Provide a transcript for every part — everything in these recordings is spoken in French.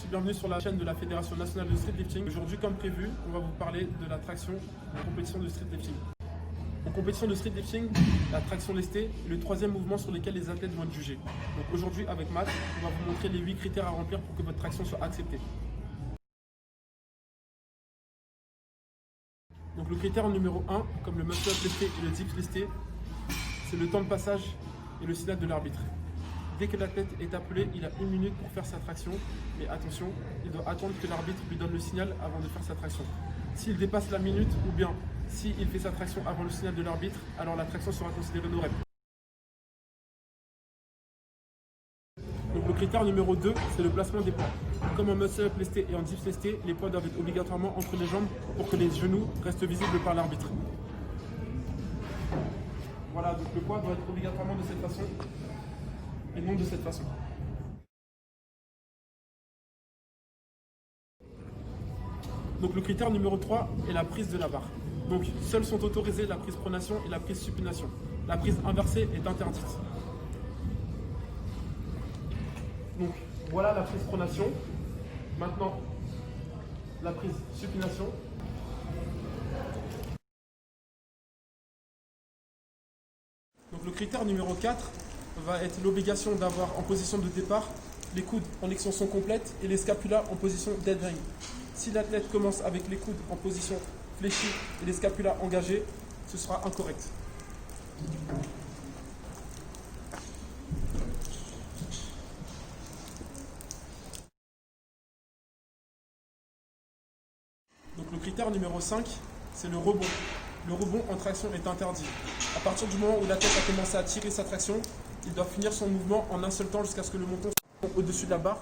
bienvenue sur la chaîne de la Fédération nationale de streetlifting. Aujourd'hui, comme prévu, on va vous parler de la traction en compétition de streetlifting. En compétition de streetlifting, la traction lestée est le troisième mouvement sur lequel les athlètes vont être jugés. Donc aujourd'hui, avec Matt, on va vous montrer les 8 critères à remplir pour que votre traction soit acceptée. Donc le critère numéro 1, comme le muscle-up lesté et le dips lesté, c'est le temps de passage et le signal de l'arbitre. Dès que l'athlète est appelé, il a 1 minute pour faire sa traction, mais attention, il doit attendre que l'arbitre lui donne le signal avant de faire sa traction. S'il dépasse la minute ou bien s'il fait sa traction avant le signal de l'arbitre, alors la traction sera considérée no rep. Donc le critère numéro 2, c'est le placement des poids. Comme en muscle-up lesté et en dips lesté, les poids doivent être obligatoirement entre les jambes pour que les genoux restent visibles par l'arbitre. Voilà, donc le poids doit être obligatoirement de cette façon et non de cette façon. Donc le critère numéro 3 est la prise de la barre. Donc seules sont autorisées la prise pronation et la prise supination. La prise inversée est interdite. Donc voilà la prise pronation. Maintenant la prise supination. Donc le critère numéro 4 va être l'obligation d'avoir en position de départ les coudes en extension complète et les scapulas en position dead hang. Si l'athlète commence avec les coudes en position fléchie et les scapulas engagés, ce sera incorrect. Donc le critère numéro 5, c'est le rebond. Le rebond en traction est interdit. À partir du moment où l'athlète a commencé à tirer sa traction, il doit finir son mouvement en un seul temps jusqu'à ce que le menton soit au-dessus de la barre.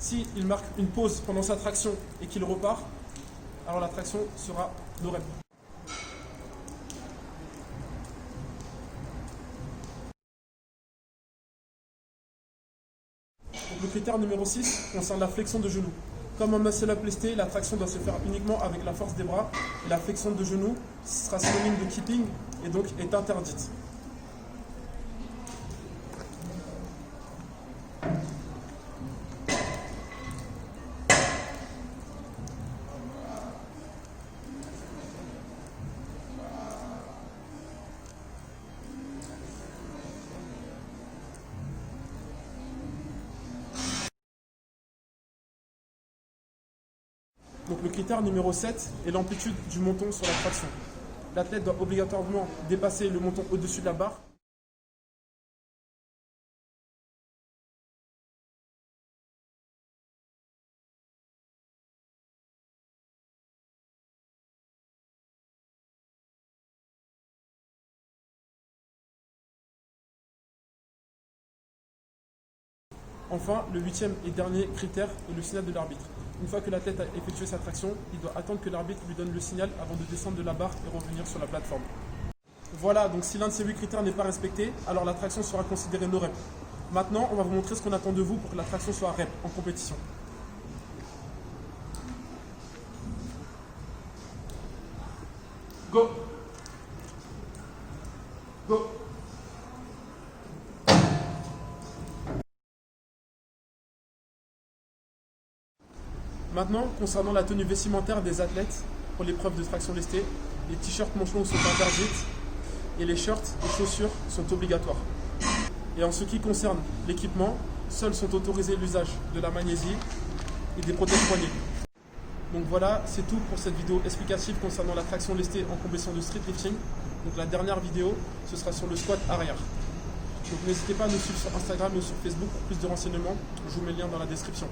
S'il marque une pause pendant sa traction et qu'il repart, alors la traction sera no rep. Donc le critère numéro 6 concerne la flexion de genou. Comme en muscle-up lesté, la traction doit se faire uniquement avec la force des bras et la flexion de genou sera synonyme de keeping et donc est interdite. Donc le critère numéro 7 est l'amplitude du menton sur la traction. L'athlète doit obligatoirement dépasser le menton au-dessus de la barre. Enfin, le 8e et dernier critère est le signal de l'arbitre. Une fois que l'athlète a effectué sa traction, il doit attendre que l'arbitre lui donne le signal avant de descendre de la barre et revenir sur la plateforme. Voilà, donc si l'un de ces 8 critères n'est pas respecté, alors la traction sera considérée no rep. Maintenant, on va vous montrer ce qu'on attend de vous pour que la traction soit rep en compétition. Go! Go! Maintenant, concernant la tenue vestimentaire des athlètes pour l'épreuve de traction lestée, les t-shirts manches longues sont interdites et les shorts et chaussures sont obligatoires. Et en ce qui concerne l'équipement, seuls sont autorisés l'usage de la magnésie et des protège-poignets. Donc voilà, c'est tout pour cette vidéo explicative concernant la traction lestée en compétition de streetlifting. Donc la dernière vidéo, ce sera sur le squat arrière. Donc n'hésitez pas à nous suivre sur Instagram ou sur Facebook pour plus de renseignements. Je vous mets le lien dans la description.